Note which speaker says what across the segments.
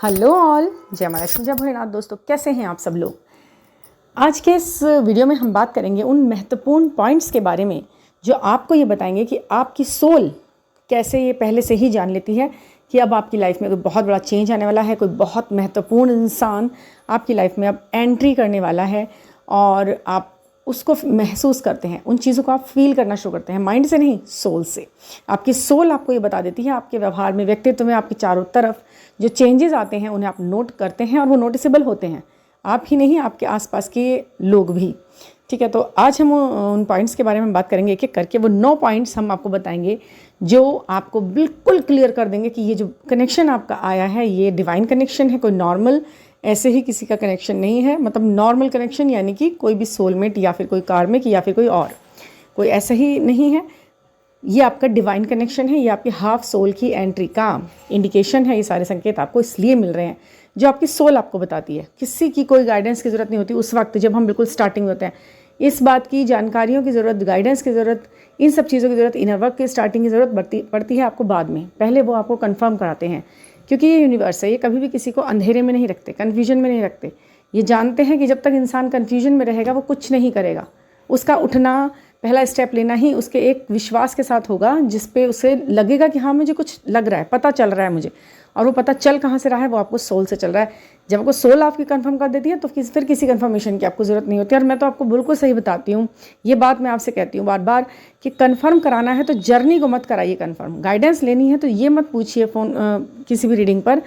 Speaker 1: Hello all, जय मां लक्ष्मी, जय भोलेनाथ। दोस्तों, कैसे हैं आप सब लोग। आज के इस वीडियो में हम बात करेंगे उन महत्वपूर्ण पॉइंट्स के बारे में जो आपको ये बताएंगे कि आपकी सोल कैसे ये पहले से ही जान लेती है कि अब आपकी लाइफ में कोई बहुत बड़ा चेंज आने वाला है, कोई बहुत महत्वपूर्ण इंसान आपकी लाइफ में अब एंट्री करने वाला है और आप उसको महसूस करते हैं। उन चीज़ों को आप फील करना शुरू करते हैं, माइंड से नहीं, सोल से। आपकी सोल आपको ये बता देती है, आपके व्यवहार में, व्यक्तित्व में, आपके चारों तरफ जो चेंजेस आते हैं उन्हें आप नोट करते हैं और वो नोटिसेबल होते हैं। आप ही नहीं, आपके आसपास के लोग भी। ठीक है, तो आज हम उन पॉइंट्स के बारे में बात करेंगे एक एक करके। वो 9 पॉइंट्स हम आपको बताएंगे जो आपको बिल्कुल क्लियर कर देंगे कि ये जो कनेक्शन आपका आया है ये डिवाइन कनेक्शन है, कोई नॉर्मल ऐसे ही किसी का कनेक्शन नहीं है। मतलब नॉर्मल कनेक्शन यानी कि कोई भी सोलमेट या फिर कोई कार्मिक या फिर कोई ऐसा ही नहीं है। ये आपका डिवाइन कनेक्शन है, ये आपकी हाफ सोल की एंट्री का इंडिकेशन है। ये सारे संकेत आपको इसलिए मिल रहे हैं जो आपकी सोल आपको बताती है। किसी की कोई गाइडेंस की ज़रूरत नहीं होती उस वक्त जब हम बिल्कुल स्टार्टिंग में होते हैं। इस बात की जानकारियों की ज़रूरत, गाइडेंस की ज़रूरत, इन सब चीज़ों की ज़रूरत, इनर वर्क की स्टार्टिंग की ज़रूरत पड़ती है आपको बाद में। पहले वो आपको कन्फर्म कराते हैं, क्योंकि ये यूनिवर्स है, ये कभी भी किसी को अंधेरे में नहीं रखते, कन्फ्यूजन में नहीं रखते। ये जानते हैं कि जब तक इंसान कन्फ्यूजन में रहेगा वो कुछ नहीं करेगा। उसका उठना, पहला स्टेप लेना ही उसके एक विश्वास के साथ होगा जिस पे उसे लगेगा कि हाँ मुझे कुछ लग रहा है, पता चल रहा है मुझे। और वो पता चल कहाँ से रहा है, वो आपको सोल से चल रहा है। जब आपको सोल आपकी कंफर्म कर देती है तो फिर किसी कंफर्मेशन की आपको ज़रूरत नहीं होती। और मैं तो आपको बिल्कुल सही बताती हूँ, ये बात मैं आपसे कहती हूँ बार बार कि कंफर्म कराना है तो जर्नी को मत कराइए कंफर्म। गाइडेंस लेनी है तो ये मत पूछिए किसी भी रीडिंग पर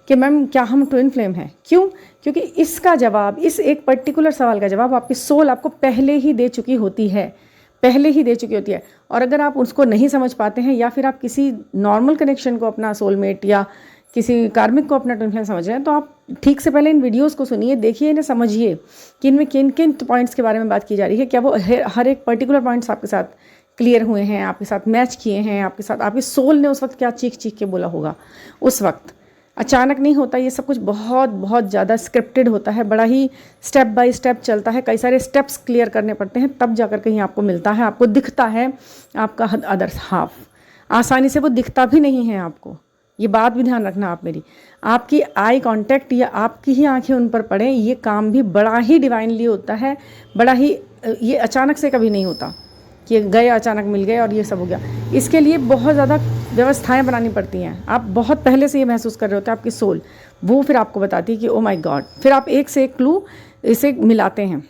Speaker 1: कि मैम क्या हम ट्विन फ्लेम हैं। क्यों? क्योंकि इसका जवाब, इस एक पर्टिकुलर सवाल का जवाब आपकी सोल आपको पहले ही दे चुकी होती है, पहले ही दे चुकी होती है। और अगर आप उसको नहीं समझ पाते हैं या फिर आप किसी नॉर्मल कनेक्शन को अपना सोलमेट या किसी कार्मिक को अपना ट्विन फ्लेम समझ रहे हैं तो आप ठीक से पहले इन वीडियोस को सुनिए, देखिए, इन्हें समझिए कि इनमें किन किन पॉइंट्स के बारे में बात की जा रही है। क्या वो हर एक पर्टिकुलर पॉइंट्स आपके साथ क्लियर हुए हैं, आपके साथ मैच किए हैं, आपके साथ आपकी सोल ने उस वक्त क्या चीख चीख के बोला होगा। उस वक्त अचानक नहीं होता ये सब कुछ, बहुत बहुत ज़्यादा स्क्रिप्टेड होता है, बड़ा ही स्टेप बाय स्टेप चलता है। कई सारे स्टेप्स क्लियर करने पड़ते हैं तब जाकर कहीं आपको मिलता है, आपको दिखता है आपका अदर हाफ। आसानी से वो दिखता भी नहीं है आपको, ये बात भी ध्यान रखना आप मेरी। आपकी आई कांटेक्ट या आपकी ही आंखें उन पर पड़े, ये काम भी बड़ा ही डिवाइनली होता है, बड़ा ही, ये अचानक से कभी नहीं होता कि गए अचानक मिल गए और ये सब हो गया। इसके लिए बहुत ज़्यादा व्यवस्थाएं बनानी पड़ती हैं। आप बहुत पहले से ये महसूस कर रहे होते हैं, आपकी सोल वो फिर आपको बताती है कि ओ माय गॉड। फिर आप एक से एक क्लू इसे मिलाते हैं।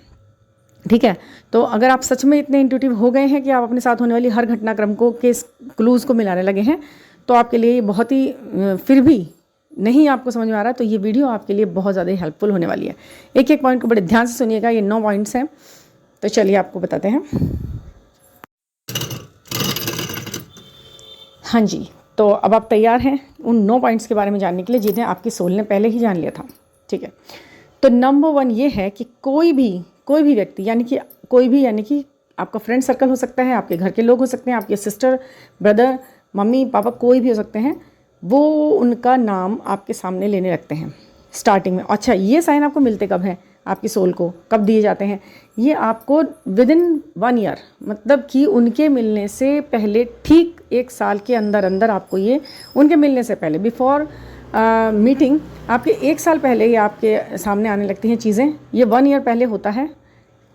Speaker 1: ठीक है, तो अगर आप सच में इतने इंट्यूटिव हो गए हैं कि आप अपने साथ होने वाली हर घटनाक्रम को के क्लूज़ को मिलाने लगे हैं तो आपके लिए ये बहुत ही, फिर भी नहीं आपको समझ में आ रहा तो ये वीडियो आपके लिए बहुत ज़्यादा हेल्पफुल होने वाली है। एक एक पॉइंट को बड़े ध्यान से सुनिएगा, ये 9 पॉइंट्स हैं। तो चलिए आपको बताते हैं। हाँ जी, तो अब आप तैयार हैं उन 9 पॉइंट्स के बारे में जानने के लिए जिन्हें आपकी सोल ने पहले ही जान लिया था। ठीक है, तो नंबर 1 ये है कि कोई भी व्यक्ति, यानी कि आपका फ्रेंड सर्कल हो सकता है, आपके घर के लोग हो सकते हैं, आपके सिस्टर, ब्रदर, मम्मी, पापा, कोई भी हो सकते हैं, वो उनका नाम आपके सामने लेने लगते हैं स्टार्टिंग में। अच्छा, ये साइन आपको मिलते कब हैं, आपकी सोल को कब दिए जाते हैं? ये आपको विदिन 1 ईयर, मतलब कि उनके मिलने से पहले, ठीक 1 साल के अंदर अंदर आपको ये, उनके मिलने से पहले, बिफोर मीटिंग, आपके 1 साल पहले ये आपके सामने आने लगती हैं चीज़ें। ये 1 ईयर पहले होता है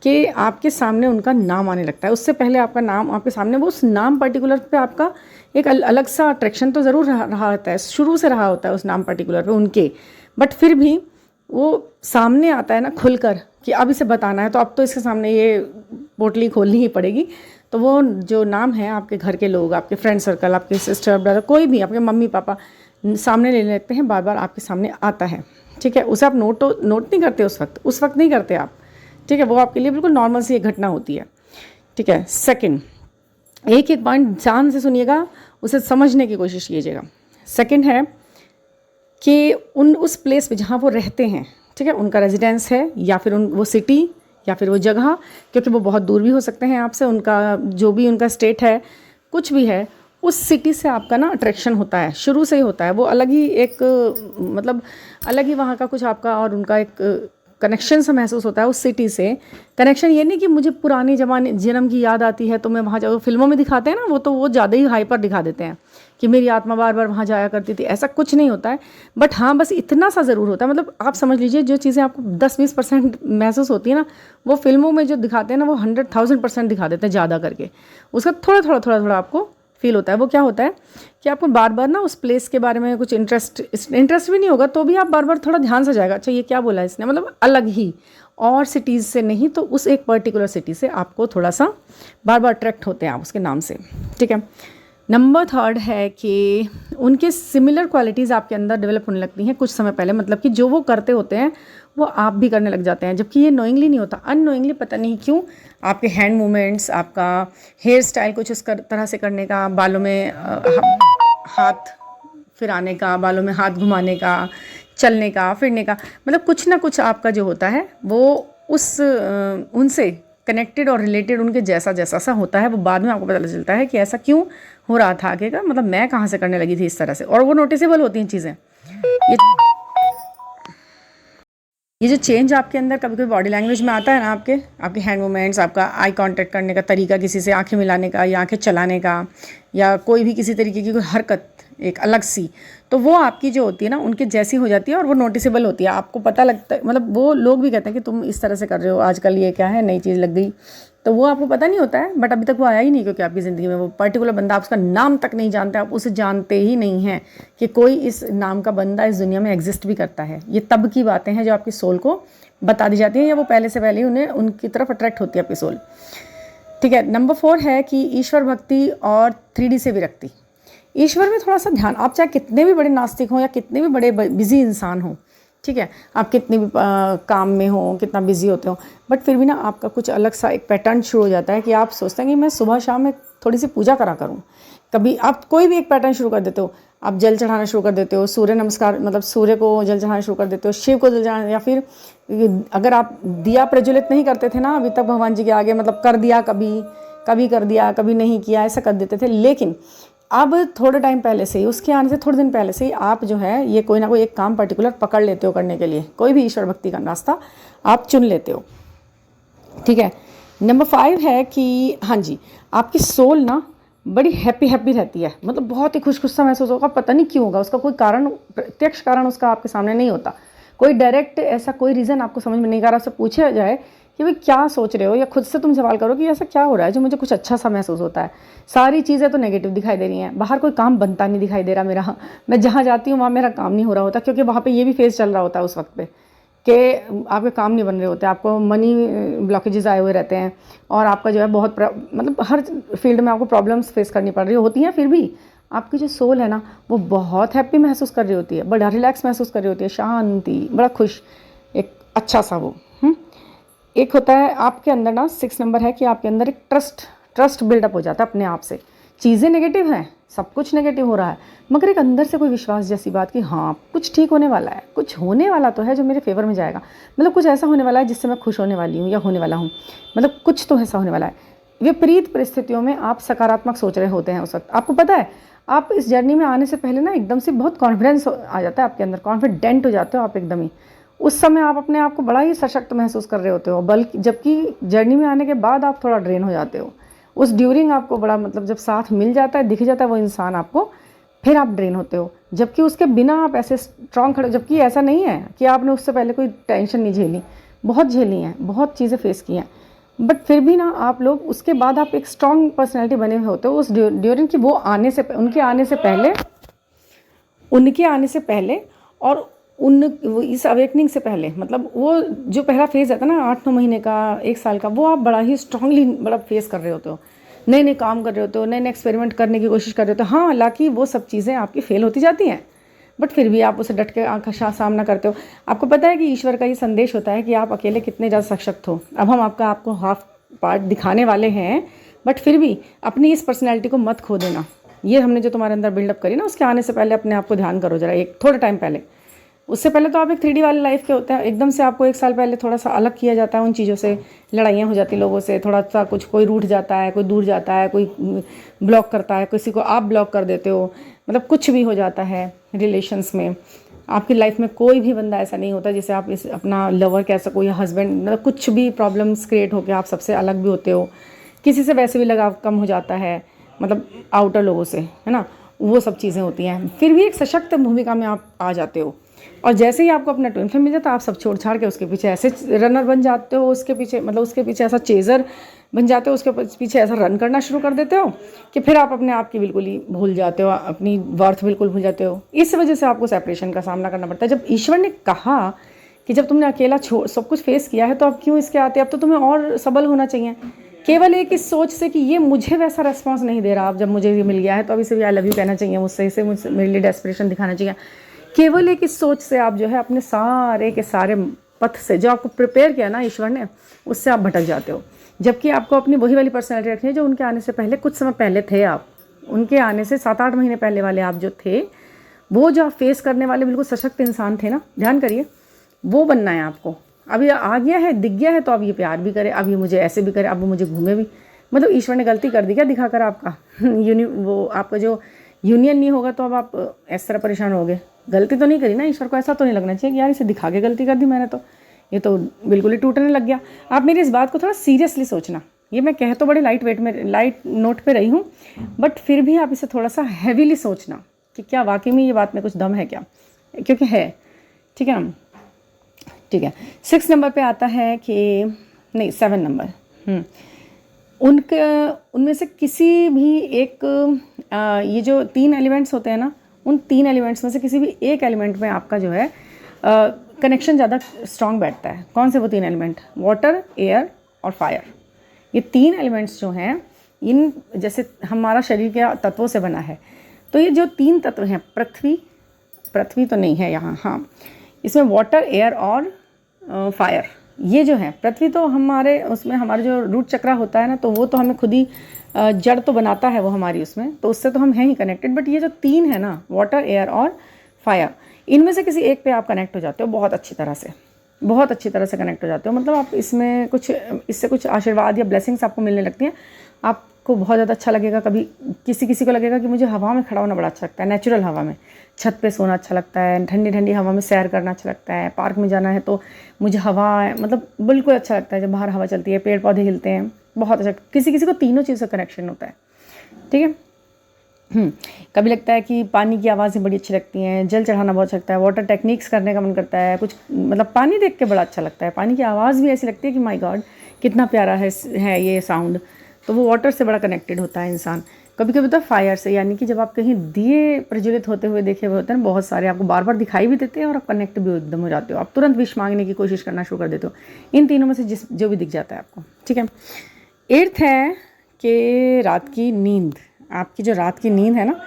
Speaker 1: कि आपके सामने उनका नाम आने लगता है। उससे पहले आपका नाम आपके सामने, वो उस नाम पर्टिकुलर पे आपका एक अलग सा अट्रैक्शन तो ज़रूर रहा होता है, शुरू से रहा होता है उस नाम पर्टिकुलर पे उनके, बट फिर भी वो सामने आता है ना खुलकर कि अब इसे बताना है, तो अब तो इसके सामने ये पोटली खोलनी ही पड़ेगी। तो वो जो नाम है आपके घर के लोग, आपके फ्रेंड सर्कल, आपके सिस्टर, ब्रदर, कोई भी, आपके मम्मी पापा सामने ले लेते हैं, बार बार आपके सामने आता है। ठीक है, उसे आप नोट नहीं करते उस वक्त नहीं करते आप। ठीक है, वो आपके लिए बिल्कुल नॉर्मल सी एक घटना होती है। ठीक है, सेकंड, एक एक पॉइंट ध्यान से सुनिएगा, उसे समझने की कोशिश कीजिएगा। सेकंड है कि उस प्लेस पे जहाँ वो रहते हैं, ठीक है, उनका रेजिडेंस है या फिर वो सिटी या फिर वो जगह, क्योंकि वो बहुत दूर भी हो सकते हैं आपसे, उनका जो भी उनका स्टेट है, कुछ भी है, उस सिटी से आपका ना अट्रैक्शन होता है, शुरू से ही होता है। वो अलग ही एक, मतलब अलग ही वहाँ का कुछ आपका और उनका एक कनेक्शन सा महसूस होता है उस सिटी से। कनेक्शन ये नहीं कि मुझे पुराने जन्म की याद आती है तो मैं वहाँ जाऊँ, फिल्मों में दिखाते हैं ना, वो ज़्यादा ही हाइपर दिखा देते हैं कि मेरी आत्मा बार बार वहाँ जाया करती थी, ऐसा कुछ नहीं होता है। बट हाँ, बस इतना सा ज़रूर होता है, मतलब आप समझ लीजिए जो चीज़ें आपको 10-20% महसूस होती है ना, वो फिल्मों में जो दिखाते हैं ना वो 100,000% दिखा देते हैं ज़्यादा करके। उसका थोड़ा आपको फील होता है। वो क्या होता है कि आपको बार बार ना उस प्लेस के बारे में कुछ इंटरेस्ट भी नहीं होगा, तो भी आप बार बार थोड़ा ध्यान से जाएगा, अच्छा ये क्या बोला इसने, मतलब अलग ही, और सिटीज़ से नहीं, तो उस एक पर्टिकुलर सिटी से आपको थोड़ा सा बार बार अट्रैक्ट होते हैं आप उसके नाम से, ठीक है। नंबर 3 है कि उनके सिमिलर क्वालिटीज़ आपके अंदर डेवलप होने लगती हैं कुछ समय पहले, मतलब कि जो वो करते होते हैं वो आप भी करने लग जाते हैं, जबकि ये नोइंगली नहीं होता, अननोइंगली, पता नहीं क्यों आपके हैंड मूवमेंट्स, आपका हेयर स्टाइल कुछ उस तरह से करने का, बालों में हाथ फिराने का, बालों में हाथ घुमाने का, चलने का, फिरने का, मतलब कुछ ना कुछ आपका जो होता है वो उस उनसे कनेक्टेड और रिलेटेड उनके जैसा सा होता है। वो बाद में आपको पता चलता है कि ऐसा क्यों हो रहा था आगे का, मतलब मैं कहाँ से करने लगी थी इस तरह से, और वो नोटिसेबल होती हैं चीज़ें। ये जो चेंज आपके अंदर कभी कभी बॉडी लैंग्वेज में आता है ना, आपके हैंड मूवमेंट्स, आपका आई कांटेक्ट करने का तरीका, किसी से आंखें मिलाने का या आंखें चलाने का, या कोई भी किसी तरीके की कोई हरकत एक अलग सी, तो वो आपकी जो होती है ना उनके जैसी हो जाती है और वो नोटिसेबल होती है, आपको पता लगता है, मतलब वो लोग भी कहते हैं कि तुम इस तरह से कर रहे हो आजकल, ये क्या है, नई चीज़ लग गई, तो वो आपको पता नहीं होता है, बट अभी तक वो आया ही नहीं, क्योंकि आपकी ज़िंदगी में वो पर्टिकुलर बंदा, आप उसका नाम तक नहीं जानते, आप उसे जानते ही नहीं हैं कि कोई इस नाम का बंदा इस दुनिया में एग्जिस्ट भी करता है। ये तब की बातें हैं जो आपकी सोल को बता दी जाती हैं, या वो पहले से पहले ही उन्हें उनकी तरफ अट्रैक्ट होती है आपकी सोल, ठीक है। नंबर 4 है कि ईश्वर भक्ति और 3D से विरक्ति। ईश्वर में थोड़ा सा ध्यान, आप चाहे कितने भी बड़े नास्तिक हों या कितने भी बड़े बिजी इंसान हों, ठीक है, आप कितने भी काम में हो, कितना बिजी होते हो, बट फिर भी ना आपका कुछ अलग सा एक पैटर्न शुरू हो जाता है कि आप सोचते हैं कि मैं सुबह शाम में थोड़ी सी पूजा करा करूं। कभी आप कोई भी एक पैटर्न शुरू कर देते हो, आप जल चढ़ाना शुरू कर देते हो, सूर्य नमस्कार, मतलब सूर्य को जल चढ़ाना शुरू कर देते हो, शिव को जल चढ़ाना, या फिर अगर आप दिया प्रज्वलित नहीं करते थे ना अभी तक भगवान जी के आगे, मतलब कर दिया, कभी कर दिया, कभी नहीं किया, ऐसा कर देते थे, लेकिन अब थोड़े टाइम पहले से ही, उसके आने से थोड़े दिन पहले से ही आप जो है ये कोई ना कोई एक काम पर्टिकुलर पकड़ लेते हो करने के लिए, कोई भी ईश्वर भक्ति का रास्ता आप चुन लेते हो, ठीक है। नंबर 5 है कि हाँ जी, आपकी सोल ना बड़ी हैप्पी रहती है, मतलब बहुत ही खुश सा महसूस होगा, पता नहीं क्यों होगा, उसका कोई कारण, प्रत्यक्ष कारण उसका आपके सामने नहीं होता, कोई डायरेक्ट ऐसा कोई रीज़न आपको समझ में नहीं आ रहा, उससे पूछा जाए कि भाई क्या सोच रहे हो, या खुद से तुम सवाल करो कि ऐसा क्या हो रहा है जो मुझे कुछ अच्छा सा महसूस होता है। सारी चीज़ें तो नेगेटिव दिखाई दे रही हैं, बाहर कोई काम बनता नहीं दिखाई दे रहा मेरा, मैं जहाँ जाती हूँ वहाँ मेरा काम नहीं हो रहा होता, क्योंकि वहाँ पे ये भी फेज चल रहा होता है उस वक्त पे कि आपके काम नहीं बन रहे होते, आपको मनी ब्लॉकेजेस आए हुए रहते हैं, और आपका जो है बहुत मतलब हर फील्ड में आपको प्रॉब्लम्स फेस करनी पड़ रही होती हैं, फिर भी आपकी जो सोल है ना वो बहुत हैप्पी महसूस कर रही होती है, बड़ा रिलैक्स महसूस कर रही होती है, शांति, बड़ा खुश, एक अच्छा सा वो। एक होता है आपके अंदर ना 6 नंबर है कि आपके अंदर एक ट्रस्ट बिल्डअप हो जाता है अपने आप से। चीज़ें नेगेटिव हैं, सब कुछ नेगेटिव हो रहा है, मगर एक अंदर से कोई विश्वास जैसी बात कि हाँ कुछ ठीक होने वाला है, कुछ होने वाला तो है जो मेरे फेवर में जाएगा, मतलब कुछ ऐसा होने वाला है जिससे मैं खुश होने वाली हूँ या होने वाला हूँ, मतलब कुछ तो ऐसा होने वाला है। विपरीत परिस्थितियों में आप सकारात्मक सोच रहे होते हैं उस वक्त, आपको पता है आप इस जर्नी में आने से पहले ना एकदम से बहुत कॉन्फिडेंस आ जाता है आपके अंदर, कॉन्फिडेंट हो जाते हो आप एकदम ही, उस समय आप अपने आप को बड़ा ही सशक्त महसूस कर रहे होते हो, बल्कि जबकि जर्नी में आने के बाद आप थोड़ा ड्रेन हो जाते हो, उस ड्यूरिंग आपको बड़ा, मतलब जब साथ मिल जाता है, दिख जाता है वो इंसान आपको, फिर आप ड्रेन होते हो, जबकि उसके बिना आप ऐसे स्ट्रॉन्ग खड़े, जबकि ऐसा नहीं है कि आपने उससे पहले कोई टेंशन नहीं झेली, बहुत झेली हैं, बहुत चीज़ें फेस की हैं, बट फिर भी ना आप लोग उसके बाद आप एक स्ट्रॉन्ग पर्सनैलिटी बने हुए होते हो उस ड्यूरिंग की, वो आने से, उनके आने से पहले और इस अवेकनिंग से पहले, मतलब वो जो पहला फेज़ आता है ना 8-9 महीने का, 1 साल का, वो आप बड़ा ही स्ट्रांगली बड़ा फेस कर रहे होते हो, नए काम कर रहे होते हो, नए एक्सपेरिमेंट करने की कोशिश कर रहे होते हो। हाँ, हालांकि वो सब चीज़ें आपकी फेल होती जाती हैं, बट फिर भी आप उसे डट के सामना करते हो। आपको पता है कि ईश्वर का ये संदेश होता है कि आप अकेले कितने ज़्यादा सशक्त हो। अब हम आपको हाफ पार्ट दिखाने वाले हैं, बट फिर भी अपनी इस पर्सनैलिटी को मत खो देना। ये हमने जो तुम्हारे अंदर बिल्डअप करी ना, उसके आने से पहले अपने आप को ध्यान करो जरा, एक थोड़े टाइम पहले। उससे पहले तो आप एक 3D वाली लाइफ के होते हैं, एकदम से आपको 1 साल पहले थोड़ा सा अलग किया जाता है उन चीज़ों से, लड़ाइयाँ हो जाती लोगों से, थोड़ा सा कुछ, कोई रूठ जाता है, कोई दूर जाता है, कोई ब्लॉक करता है, किसी को आप ब्लॉक कर देते हो, मतलब कुछ भी हो जाता है रिलेशंस में। आपकी लाइफ में कोई भी बंदा ऐसा नहीं होता जिसे आप इस अपना लवर कह सको या हस्बैंड, मतलब कुछ भी प्रॉब्लम्स क्रिएट होकर आप सबसे अलग भी होते हो। किसी से वैसे भी लगाव कम हो जाता है, मतलब आउटर लोगों से, है ना। वो सब चीज़ें होती हैं। फिर भी एक सशक्त भूमिका में आप आ जाते हो, और जैसे ही आपको अपना ट्विन फ्लेम मिल जाता है आप सब छोड़ छाड़ के उसके पीछे ऐसे रनर बन जाते हो, उसके पीछे मतलब उसके पीछे ऐसा चेज़र बन जाते हो, उसके पीछे ऐसा रन करना शुरू कर देते हो कि फिर आप अपने आप की बिल्कुल ही भूल जाते हो, अपनी वर्थ बिल्कुल भूल जाते हो। इस वजह से आपको सेपरेशन का सामना करना पड़ता है। जब ईश्वर ने कहा कि जब तुमने अकेला सब कुछ फेस किया है तो अब क्यों इसके आते, अब तो तुम्हें और सबल होना चाहिए। केवल एक इस सोच से कि ये मुझे वैसा रेस्पॉन्स नहीं दे रहा, अब जब मुझे ये मिल गया है तो अभी से भी आई लव यू कहना चाहिए मुझसे, इसे मुझसे मेरे लिए डेस्परेशन दिखाना चाहिए। केवल एक इस सोच से आप जो है अपने सारे के सारे पथ से जो आपको प्रिपेयर किया ना ईश्वर ने, उससे आप भटक जाते हो। जबकि आपको अपनी वही वाली पर्सनैलिटी रखनी है जो उनके आने से पहले कुछ समय पहले थे आप। उनके आने से 7-8 महीने पहले वाले आप जो थे, वो जो आप फेस करने वाले बिल्कुल सशक्त इंसान थे ना, ध्यान करिए, वो बनना है आपको। अब ये आ गया है, दिख गया है, तो अब ये प्यार भी करे, अब ये मुझे ऐसे भी करे, अब वो मुझे घूमे भी। मतलब ईश्वर ने गलती कर दी क्या दिखाकर आपका वो आपका जो यूनियन नहीं होगा तो अब आप इस तरह परेशान होगे। गलती तो नहीं करी ना, ईश्वर को ऐसा तो नहीं लगना चाहिए कि यार इसे दिखा के गलती कर दी मैंने, तो ये तो बिल्कुल ही टूटने लग गया। आप मेरी इस बात को थोड़ा सीरियसली सोचना। ये मैं कह तो बड़े लाइट नोट पे रही हूँ, बट फिर भी आप इसे थोड़ा सा हैवीली सोचना कि क्या वाकई में ये बात में कुछ दम है क्या, क्योंकि है। ठीक है ना, ठीक है। 6 नंबर पे आता है कि नहीं 7 नंबर, उनमें से किसी भी एक ये जो 3 एलिमेंट्स होते हैं ना, उन 3 एलिमेंट्स में से किसी भी एक एलिमेंट में आपका जो है कनेक्शन ज़्यादा स्ट्रांग बैठता है। कौन से वो 3 एलिमेंट? वाटर, एयर और फायर। ये 3 एलिमेंट्स जो हैं, इन जैसे हमारा शरीर के तत्वों से बना है, तो ये जो 3 तत्व हैं, पृथ्वी तो नहीं है यहाँ, हाँ, इसमें वाटर, एयर और फायर, ये जो है, पृथ्वी तो हमारे उसमें हमारा जो रूट चक्रा होता है ना, तो वो तो हमें खुद ही जड़ तो बनाता है वो हमारी उसमें, तो उससे तो हम हैं ही कनेक्टेड। बट ये जो 3 है ना, वाटर, एयर और फायर, इनमें से किसी एक पे आप कनेक्ट हो जाते हो बहुत अच्छी तरह से कनेक्ट हो जाते हो। मतलब आप इसमें इससे कुछ आशीर्वाद या ब्लेसिंग्स आपको मिलने लगती हैं। आपको बहुत ज़्यादा अच्छा लगेगा। कभी किसी को लगेगा कि मुझे हवा में खड़ा होना बड़ा अच्छा लगता है, नेचुरल हवा में, छत पे सोना अच्छा लगता है, ठंडी ठंडी हवा में सैर करना अच्छा लगता है, पार्क में जाना है तो मुझे हवा मतलब बिल्कुल अच्छा लगता है जब बाहर हवा चलती है, पेड़ पौधे हिलते हैं, बहुत अच्छा। किसी को तीनों चीज़ से कनेक्शन होता है। ठीक है। कभी लगता है कि पानी की आवाज़ें बड़ी अच्छी लगती हैं, जल चढ़ाना बहुत अच्छा लगता है, वाटर टेक्निक्स करने का मन करता है, कुछ मतलब पानी देख के बड़ा अच्छा लगता है, पानी की आवाज़ भी ऐसी लगती है कि माय गॉड कितना प्यारा है ये साउंड। तो वो वाटर से बड़ा कनेक्टेड होता है इंसान। कभी कभी तो फायर से, यानी कि जब आप कहीं दिए प्रज्वलित होते हुए देखे हुए होते हैं बहुत सारे, आपको बार बार दिखाई भी देते हैं और आप कनेक्ट भी एकदम हो जाते हो, आप तुरंत विश मांगने की कोशिश करना शुरू कर देते हो। इन तीनों में से जो भी दिख जाता है आपको। ठीक है। 8th है कि रात की नींद। आपकी जो रात की नींद है ना,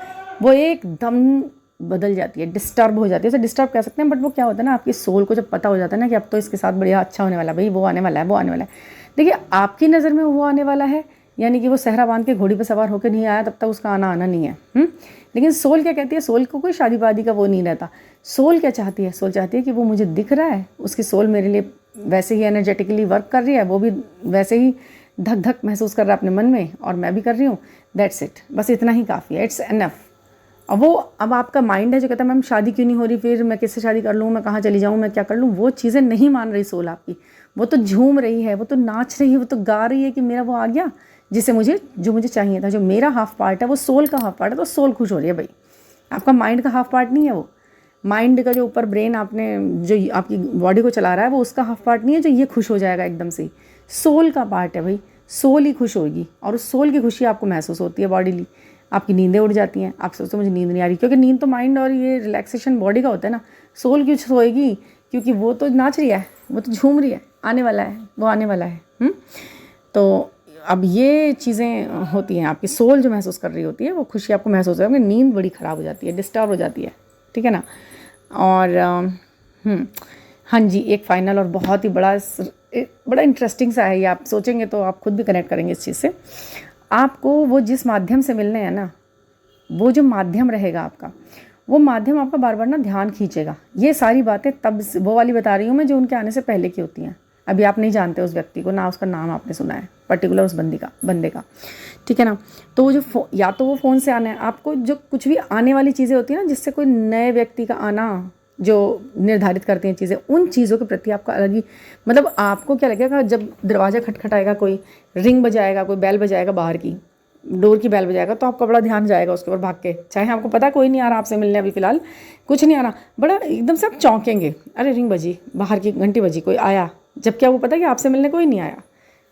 Speaker 1: वो एकदम बदल जाती है, डिस्टर्ब हो जाती है। उसे डिस्टर्ब कह सकते हैं, बट वो क्या होता है ना, आपकी सोल को जब पता हो जाता है ना कि अब तो इसके साथ बढ़िया अच्छा होने वाला है, भाई वो आने वाला है। देखिए, आपकी नज़र में वो आने वाला है, यानी कि वो सहरा बांध के घोड़ी पर सवार होकर नहीं आया, तब तक उसका आना नहीं है। लेकिन सोल क्या कहती है? सोल को कोई शादी वादी का वो नहीं रहता। सोल क्या चाहती है? सोल चाहती है कि वो मुझे दिख रहा है, उसकी सोल मेरे लिए वैसे ही एनर्जेटिकली वर्क कर रही है, वो भी वैसे ही धक धक महसूस कर रहा है अपने मन में, और मैं भी कर रही हूँ। दैट्स इट, बस इतना ही काफ़ी है, इट्स एनफ। अब आपका माइंड है जो कहता है मैम शादी क्यों नहीं हो रही, फिर मैं किससे शादी कर लूँ, मैं कहाँ चली जाऊँ, मैं क्या कर लूँ, वो चीज़ें नहीं मान रही सोल आपकी। वो तो झूम रही है, वो तो नाच रही है, वो तो गा रही है कि मेरा वो आ गया जो मुझे चाहिए था। जो मेरा हाफ पार्ट है वो सोल का हाफ पार्ट है, तो सोल खुश हो रही है भाई। आपका माइंड का हाफ पार्ट नहीं है वो। माइंड का जो ऊपर ब्रेन आपने जो आपकी बॉडी को चला रहा है, वो उसका हाफ पार्ट नहीं है जो ये खुश हो जाएगा एकदम से। सोल का पार्ट है भाई, सोल ही खुश होगी, और उस सोल की खुशी आपको महसूस होती है बॉडीली। आपकी नींदें उड़ जाती हैं, आप सोचते हो मुझे नींद नहीं आ रही, क्योंकि नींद तो माइंड और ये रिलैक्सेशन बॉडी का होता है ना। सोल क्यों सोएगी? क्योंकि वो तो नाच रही है, वो तो झूम रही है, आने वाला है, वो आने वाला है। तो अब ये चीज़ें होती हैं, आपकी सोल जो महसूस कर रही होती है वो खुशी आपको महसूस होती है, नींद बड़ी ख़राब हो जाती है, डिस्टर्ब हो जाती है। ठीक है ना। और हाँ जी, एक फाइनल और बहुत ही बड़ा इंटरेस्टिंग सा है ये। आप सोचेंगे तो आप खुद भी कनेक्ट करेंगे इस चीज़ से। आपको वो जिस माध्यम से मिलने हैं ना, वो जो माध्यम रहेगा आपका, वो माध्यम आपका बार बार ना ध्यान खींचेगा। ये सारी बातें तब वो वाली बता रही हूँ मैं जो उनके आने से पहले की होती हैं। अभी आप नहीं जानते उस व्यक्ति को, ना उसका नाम आपने सुना है पर्टिकुलर उस बंदे का। ठीक है ना। तो वो जो या तो वो फ़ोन से आना है आपको, जो कुछ भी आने वाली चीज़ें होती हैं ना, जिससे कोई नए व्यक्ति का आना जो निर्धारित करती हैं चीज़ें, उन चीज़ों के प्रति आपका अलग ही मतलब आपको क्या लगेगा जब दरवाज़ा खटखटाएगा, कोई रिंग बजाएगा, कोई बेल बजाएगा बाहर की, डोर की बेल बजाएगा तो आपका बड़ा ध्यान जाएगा उसके ऊपर भाग के, चाहे आपको पता कोई नहीं आ रहा आपसे मिलने, अभी फ़िलहाल कुछ नहीं आ रहा, बड़ा एकदम से आप चौंकेंगे, अरे रिंग बजी, बाहर की घंटी बजी, कोई आया, जबकि आपको पता है कि आपसे मिलने कोई नहीं आया,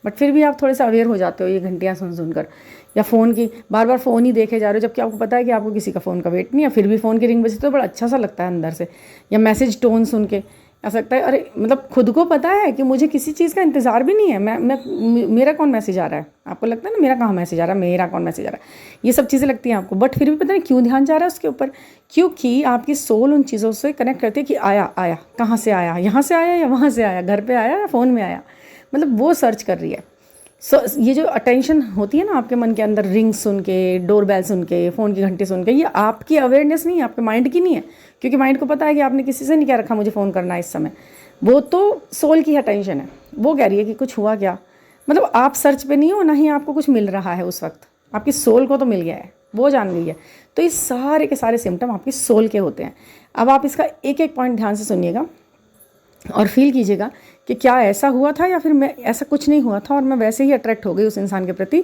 Speaker 1: बट फिर भी आप थोड़े से अवेयर हो जाते हो ये घंटियाँ सुन कर। या फ़ोन की बार बार फ़ोन ही देखे जा रहे हो, जबकि आपको पता है कि आपको किसी का फ़ोन का वेट नहीं है, फिर भी फ़ोन की रिंग बजती तो बड़ा अच्छा सा लगता है अंदर से। या मैसेज टोन सुन के ऐसा लगता है अरे मतलब खुद को पता है कि मुझे किसी चीज़ का इंतज़ार भी नहीं है, मेरा कौन मैसेज आ रहा है, आपको लगता है ना मेरा कहाँ मैसेज आ रहा है, मेरा कौन मैसेज आ रहा है, ये सब चीज़ें लगती हैं आपको, बट फिर भी पता नहीं क्यों ध्यान जा रहा है उसके ऊपर, क्योंकि आपकी सोल उन चीज़ों से कनेक्ट करती है कि आया आया, कहाँ से आया, यहाँ से आया या वहाँ से आया, घर पर आया या फ़ोन में आया, मतलब वो सर्च कर रही है। ये जो अटेंशन होती है ना आपके मन के अंदर, रिंग सुन के, डोर बेल सुन के, फ़ोन की घंटी सुन के, ये आपकी अवेयरनेस नहीं है, आपके माइंड की नहीं है, क्योंकि माइंड को पता है कि आपने किसी से नहीं कह रखा मुझे फ़ोन करना है इस समय, वो तो सोल की अटेंशन है, वो कह रही है कि कुछ हुआ क्या, मतलब आप सर्च पे नहीं हो, ना ही आपको कुछ मिल रहा है उस वक्त, आपकी सोल को तो मिल गया है, वो जान गई है। तो ये सारे के सारे सिम्टम आपकी सोल के होते हैं। अब आप इसका एक एक पॉइंट ध्यान से सुनिएगा और फील कीजिएगा कि क्या ऐसा हुआ था या फिर मैं ऐसा कुछ नहीं हुआ था और मैं वैसे ही अट्रैक्ट हो गई उस इंसान के प्रति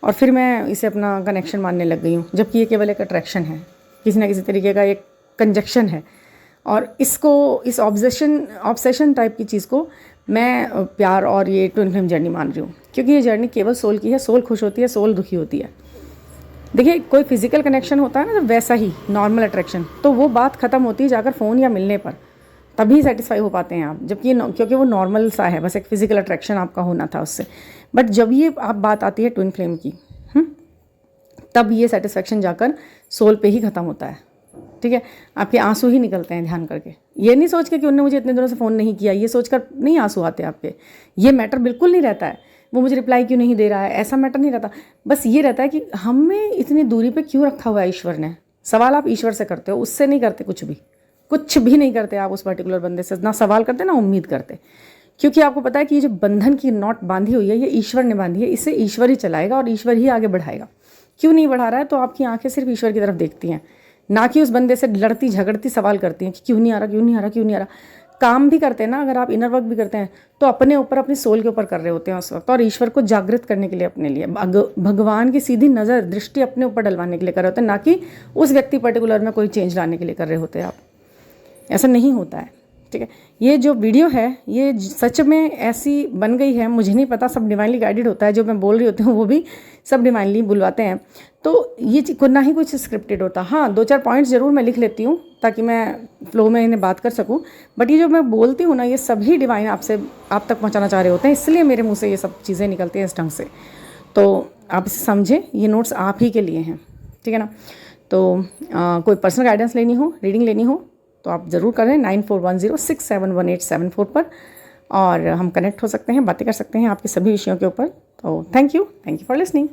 Speaker 1: और फिर मैं इसे अपना कनेक्शन मानने लग गई हूँ, जबकि ये केवल एक अट्रैक्शन है, किसी ना किसी तरीके का एक कंजक्शन है। और इसको, इस ऑब्सेशन टाइप की चीज़ को मैं प्यार और ये ट्विन फ्लेम जर्नी मान रही हूँ, क्योंकि ये जर्नी केवल सोल की है। सोल खुश होती है, सोल दुखी होती है। देखिए कोई फिजिकल कनेक्शन होता है ना, तो वैसा ही नॉर्मल अट्रैक्शन, तो वो बात ख़त्म होती है जाकर फ़ोन या मिलने पर, तभी सेटिस्फाई हो पाते हैं आप, जबकि क्योंकि वो नॉर्मल सा है, बस एक फिजिकल अट्रैक्शन आपका होना था उससे। बट जब ये आप बात आती है ट्विन फ्लेम की, तब ये सेटिस्फेक्शन जाकर सोल पे ही ख़त्म होता है। ठीक है, आपके आंसू ही निकलते हैं ध्यान करके, ये नहीं सोच के कि उन्होंने मुझे इतने दिनों से फ़ोन नहीं किया, ये सोचकर नहीं आंसू आते आपके, ये मैटर बिल्कुल नहीं रहता है, वो मुझे रिप्लाई क्यों नहीं दे रहा है, ऐसा मैटर नहीं रहता। बस ये रहता है कि हमें इतनी दूरी पे क्यों रखा हुआ है ईश्वर ने। सवाल आप ईश्वर से करते हो, उससे नहीं करते, कुछ भी नहीं करते आप उस पर्टिकुलर बंदे से, ना सवाल करते ना उम्मीद करते, क्योंकि आपको पता है कि ये जो बंधन की नॉट बांधी हुई है ये ईश्वर ने बांधी है, इसे ईश्वर ही चलाएगा और ईश्वर ही आगे बढ़ाएगा। क्यों नहीं बढ़ा रहा है, तो आपकी आंखें सिर्फ ईश्वर की तरफ देखती हैं, ना कि उस बंदे से लड़ती झगड़ती सवाल करती हैं कि क्यों नहीं आ रहा, क्यों नहीं आ रहा, क्यों नहीं आ रहा। काम भी करते हैं ना, अगर आप इनर वर्क भी करते हैं तो अपने ऊपर, अपनी सोल के ऊपर कर रहे होते हैं उस वक्त, और ईश्वर को जागृत करने के लिए, अपने लिए भगवान की सीधी नज़र दृष्टि अपने ऊपर डलवाने के लिए कर रहे होते हैं, ना कि उस व्यक्ति पर्टिकुलर में कोई चेंज लाने के लिए कर रहे होते हैं आप। ऐसा नहीं होता है। ठीक है, ये जो वीडियो है ये सच में ऐसी बन गई है, मुझे नहीं पता, सब डिवाइनली गाइडेड होता है, जो मैं बोल रही होती हूँ वो भी सब डिवाइनली बुलवाते हैं, तो ये ना ही कुछ स्क्रिप्टेड होता। हाँ, 2-4 पॉइंट्स ज़रूर मैं लिख लेती हूँ ताकि मैं फ्लो में इन्हें बात कर सकूँ, बट ये जो मैं बोलती हूँ ना, ये सभी डिवाइन आप तक पहुँचाना चाह रहे होते हैं, इसलिए मेरे मुँह से ये सब चीज़ें निकलती हैं इस ढंग से। तो आप इसे समझें, ये नोट्स आप ही के लिए हैं, ठीक है ना। तो कोई पर्सनल गाइडेंस लेनी हो, रीडिंग लेनी हो, तो आप ज़रूर करें 9410671874 पर, और हम कनेक्ट हो सकते हैं, बातें कर सकते हैं आपके सभी विषयों के ऊपर। तो थैंक यू फॉर लिसनिंग।